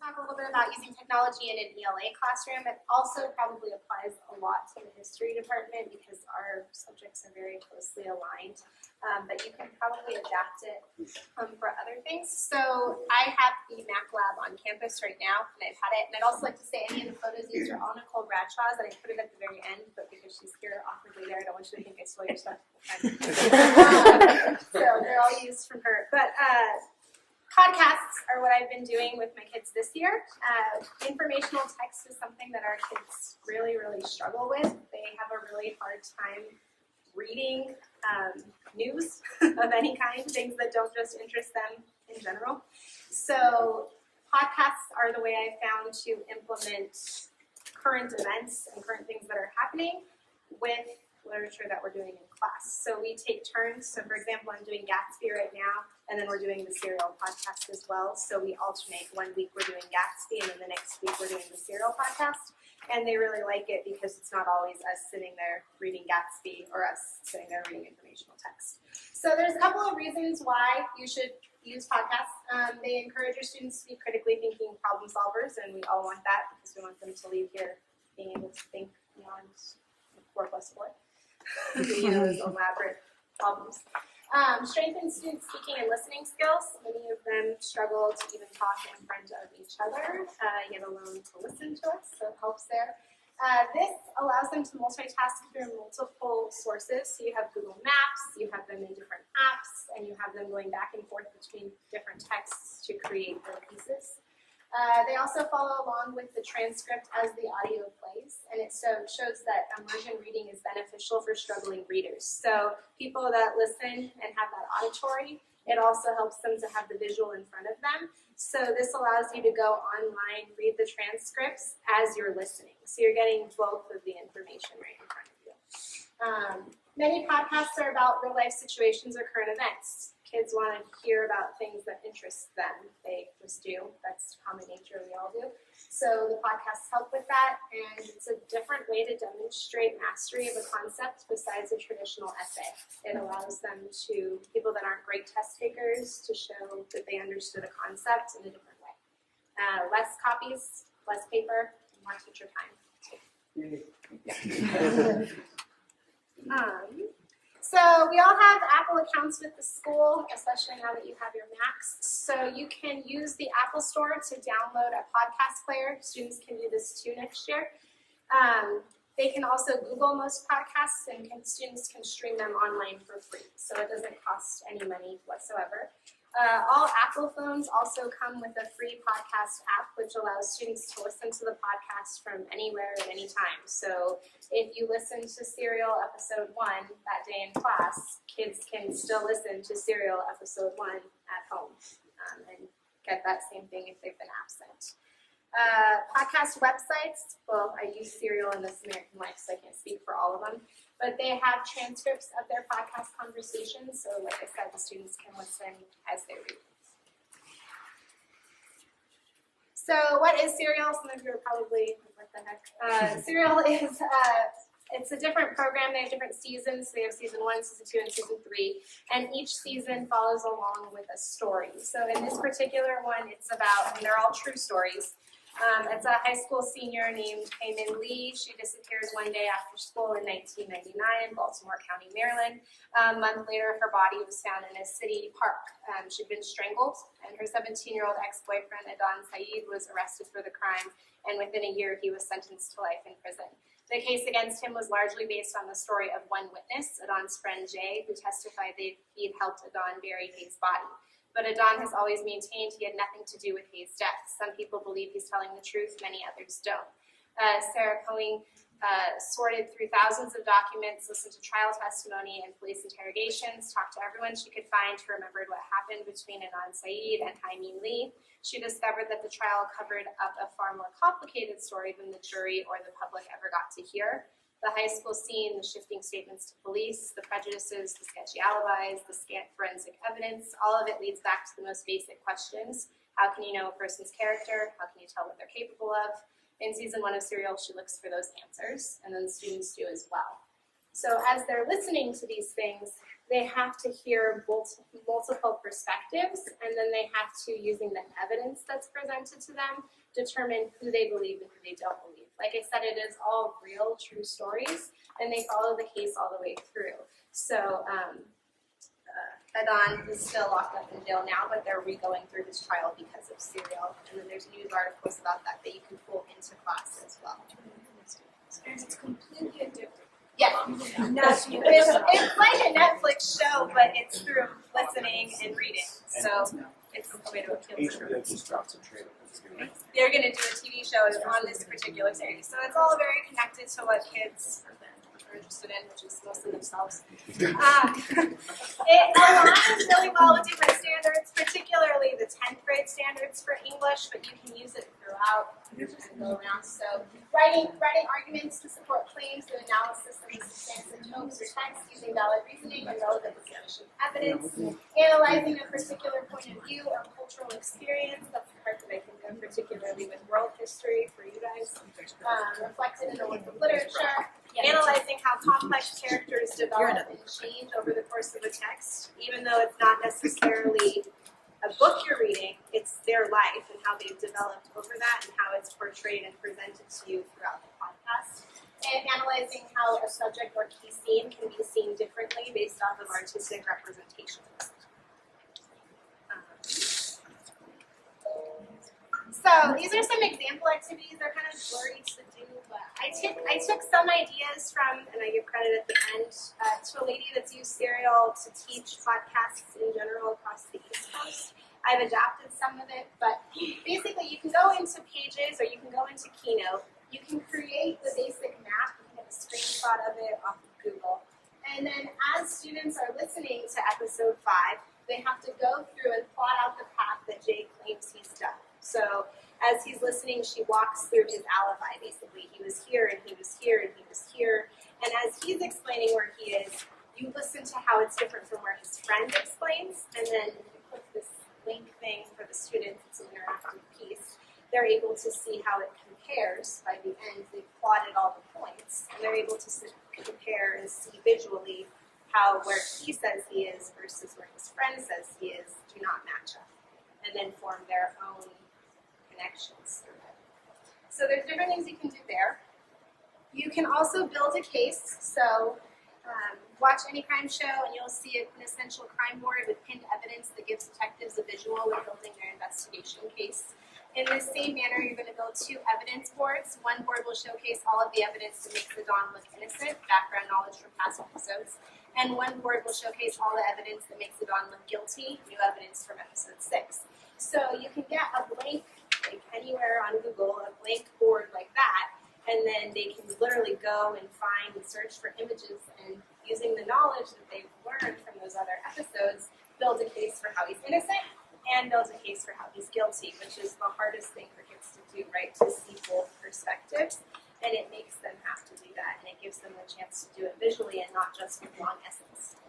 talk a little bit about using technology in an ELA classroom. It also probably applies a lot to the history department because our subjects are very closely aligned. But you can probably adapt it for other things. So I have the Mac Lab on campus right now, and I've had it. And I'd also like to say any of the photos used are all Nicole Bradshaw's, and I put it at the very end, but because she's here awkwardly there, I don't want you to think I stole your stuff. So they're all used from her. But podcasts are what I've been doing with my kids this year. Informational text is something that our kids really, really struggle with. They have a really hard time reading news of any kind, things that don't just interest them in general. So podcasts are the way I found to implement current events and current things that are happening with literature that we're doing in class. So we take turns. So for example, I'm doing Gatsby right now, and then we're doing the Serial podcast as well. So we alternate. 1 week we're doing Gatsby, and then the next week we're doing the Serial podcast. And they really like it because it's not always us sitting there reading Gatsby or us sitting there reading informational text. So there's a couple of reasons why you should use podcasts. They encourage your students to be critically thinking problem solvers, and we all want that because we want them to leave here being able to think beyond 4 plus 4. Those elaborate problems. Strengthen student speaking and listening skills. Many of them struggle to even talk in front of each other, yet alone to listen to us, so it helps there. This allows them to multitask through multiple sources. So you have Google Maps, you have them in different apps, and you have them going back and forth between different texts to create their pieces. They also follow along with the transcript as the audio plays, and it shows that immersion reading is beneficial for struggling readers. So people that listen and have that auditory, it also helps them to have the visual in front of them. So this allows you to go online, read the transcripts as you're listening. So you're getting both of the information right in front of you. Many podcasts are about real life situations or current events. Kids want to hear about things that interest them. They just do. That's common nature, we all do. So the podcasts help with that, and it's a different way to demonstrate mastery of a concept besides a traditional essay. It allows them to, people that aren't great test takers, to show that they understood a concept in a different way. Less copies, less paper, more teacher time. So we all have Apple accounts with the school, especially now that you have your Macs. So you can use the Apple Store to download a podcast player. Students can do this too next year. They can also Google most podcasts, and students can stream them online for free. So it doesn't cost any money whatsoever. All Apple phones also come with a free podcast app, which allows students to listen to the podcast from anywhere at any time. So if you listen to Serial episode 1 that day in class, kids can still listen to Serial episode 1 at home and get that same thing if they've been absent. Podcast websites, well, I use Serial in This American Life, so I can't speak for all of them, but they have transcripts of their podcast conversations, so like I said, the students can listen as they read. So what is Serial? Some of you are probably, what the heck? Serial is, it's a different program. They have different seasons. They have season 1, season 2, and season 3, and each season follows along with a story. So in this particular one, it's about, and they're all true stories. It's a high school senior named Heyman Lee. She disappears one day after school in 1999 in Baltimore County, Maryland. A month later, her body was found in a city park. She'd been strangled, and her 17-year-old ex-boyfriend, Adnan Syed, was arrested for the crime, and within a year, he was sentenced to life in prison. The case against him was largely based on the story of one witness, Adnan's friend Jay, who testified that he'd helped Adnan bury Hayes' body. But Adnan has always maintained he had nothing to do with Hayes' death. Some people believe he's telling the truth, many others don't. Sarah Cohen sorted through thousands of documents, listened to trial testimony and police interrogations, talked to everyone she could find who remembered what happened between Adnan Syed and Heyman Lee. She discovered that the trial covered up a far more complicated story than the jury or the public ever got to hear. The high school scene, the shifting statements to police, the prejudices, the sketchy alibis, the scant forensic evidence, all of it leads back to the most basic questions. How can you know a person's character? How can you tell what they're capable of? In season 1 of Serial, she looks for those answers, and then the students do as well. So as they're listening to these things, they have to hear multiple perspectives, and then they have to, using the evidence that's presented to them, determine who they believe and who they don't believe. Like I said, it is all real, true stories, and they follow the case all the way through. So Adnan is still locked up in jail now, but they're re-going through his trial because of Serial, and then there's news articles about that you can pull into class as well. And it's completely addictive. Yeah, it's like a Netflix show, but it's through listening and reading. So it's a way to appeal to them. Just dropped a trailer. They're going to do a TV show on this particular series. So it's all very connected to what kids are interested in, which is mostly themselves. It aligns really well with different standards, particularly the 10th grade standards for English, but you can use it throughout and go around. So writing arguments to support claims and analysis of the substantive tropes or text using valid reasoning and relevant sufficient evidence, analyzing a particular point of view or cultural experience. That's the part that I think of particularly with world history for you guys, reflected in the work of literature. Analyzing how complex characters develop and change over the course of a text, even though it's not necessarily a book you're reading, it's their life and how they've developed over that and how it's portrayed and presented to you throughout the podcast. And analyzing how a subject or key scene can be seen differently based off of artistic representation. So these are some example activities. They're kind of blurry to do, but I took some ideas from, and I give credit at the end, to a lady that's used Serial to teach podcasts in general across the East Coast. I've adapted some of it, but basically you can go into Pages or you can go into Keynote. You can create the basic map. You can get a screenshot of it off of Google. And then as students are listening to episode 5, they have to go through and plot out the path that Jay claims he's done. So as he's listening, she walks through his alibi, basically. He was here, and he was here, and he was here. And as he's explaining where he is, you listen to how it's different from where his friend explains, and then you put this link thing for the students. It's an interactive piece. They're able to see how it compares. By the end, they've plotted all the points, and they're able to compare and see visually how where he says he is versus where his friend says he is do not match up, and then form their own connections through it. So there's different things you can do there. You can also build a case. So watch any crime show and you'll see an essential crime board with pinned evidence that gives detectives a visual when building their investigation case. In the same manner, you're going to build 2 evidence boards. One board will showcase all of the evidence that makes the Don look innocent, background knowledge from past episodes. And one board will showcase all the evidence that makes the Don look guilty, new evidence from episode 6. So you can get a blank, like anywhere on Google, a blank board like that, and then they can literally go and find and search for images and using the knowledge that they've learned from those other episodes, build a case for how he's innocent and build a case for how he's guilty, which is the hardest thing for kids to do, right? To see both perspectives, and it makes them have to do that, and it gives them a chance to do it visually and not just with long essays.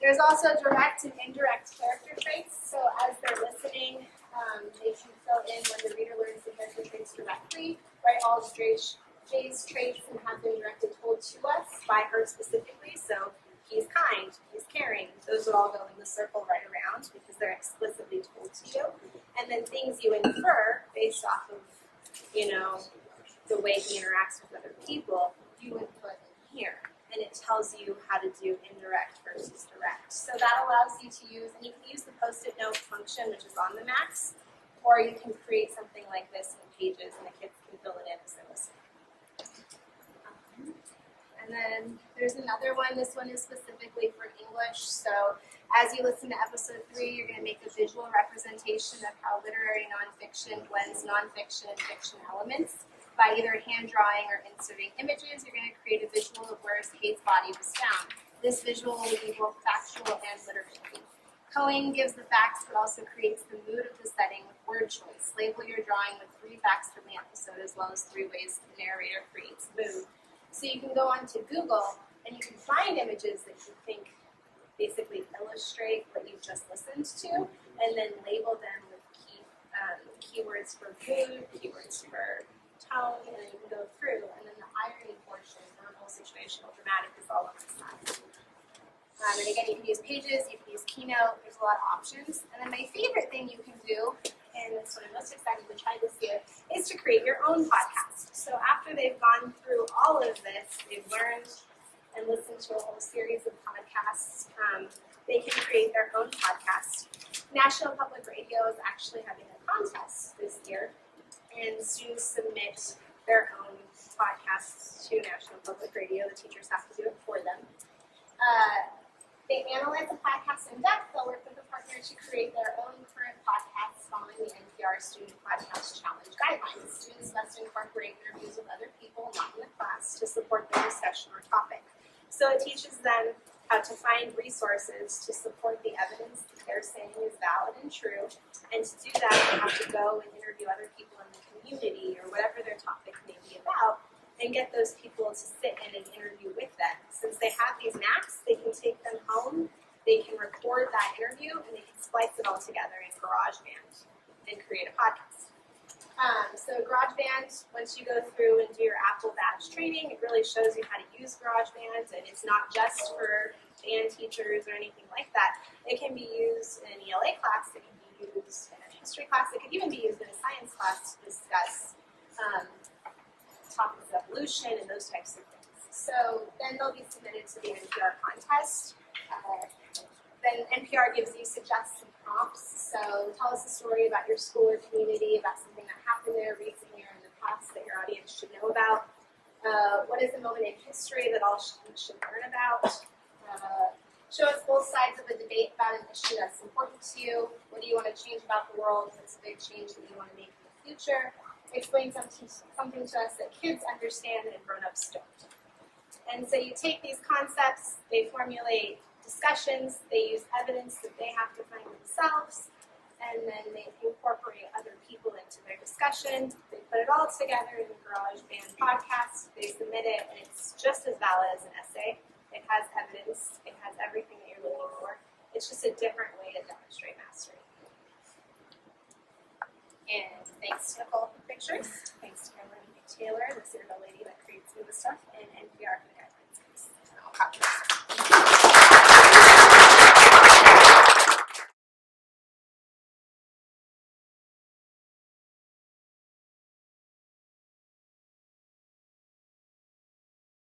There's also direct and indirect character traits. So as they're listening, they can fill in when the reader learns the character traits directly. Right, all Jay's traits have been directly told to us by her specifically. So he's kind, he's caring. Those would all go in the circle right around because they're explicitly told to you. And then things you infer based off of, the way he interacts with other people, you would put in here. And it tells you how to do indirect versus direct. So that allows you to use, and you can use the post-it note function, which is on the Macs, or you can create something like this in Pages, and the kids can fill it in as they listen. And then there's another one. This one is specifically for English. So as you listen to episode 3, you're going to make a visual representation of how literary nonfiction blends nonfiction and fiction elements. By either hand drawing or inserting images, you're going to create a visual of where Kate's body was found. This visual will be both factual and literary. Cohen gives the facts, but also creates the mood of the setting with word choice. Label your drawing with 3 facts from the episode, as well as 3 ways the narrator creates mood. So you can go onto Google, and you can find images that you think basically illustrate what you've just listened to, and then label them with keywords for mood, keywords for tone, and then you can go through, and then the irony portion, verbal, situational, dramatic, is all on the side. And again, you can use Pages, you can use Keynote, there's a lot of options. And then my favorite thing you can do, and it's what I'm most excited to try this year, is to create your own podcast. So after they've gone through all of this, they've learned and listened to a whole series of podcasts, they can create their own podcast. National Public Radio is actually having a contest this year, and students submit their own podcasts to National Public Radio. The teachers have to do it for them. They analyze the podcast in depth. They'll work with a partner to create their own current podcasts following the NPR Student Podcast Challenge guidelines. Students must incorporate interviews with other people not in the class to support their discussion or topic. So it teaches them how to find resources to support the evidence that they're saying is valid and true. And to do that, they have to go and interview other people in the community or whatever their topic may be about, and get those people to sit in an interview with them. Since they have these Macs, they can take them home, they can record that interview, and they can splice it all together in GarageBand and create a podcast. So GarageBand, once you go through and do your Apple Badge training, it really shows you how to use GarageBand, and it's not just for band teachers or anything like that. It can be used in an ELA class, it can be used in a history class, it could even be used in a science class to discuss topics of evolution and those types of things. So then they'll be submitted to the NPR contest. Then NPR gives you suggested prompts. So tell us a story about your school or community, about something that happened there recently or in the past that your audience should know about. What is a moment in history that all students should learn about? Show us both sides of a debate about an issue that's important to you. What do you want to change about the world? What's a big change that you want to make in the future? Explain something to us that kids understand and grown-ups don't. And so you take these concepts, they formulate discussions, they use evidence that they have to find themselves, and then they incorporate other people into their discussion. They put it all together in the GarageBand podcast, they submit it, and it's just as valid as an essay. It has evidence, it has everything that you're looking for. It's just a different way to demonstrate mastery. And thanks to Nicole for pictures, thanks to Caroline Taylor, the Citadel lady that creates me the stuff, and NPR for the guidelines. And I'll copy this.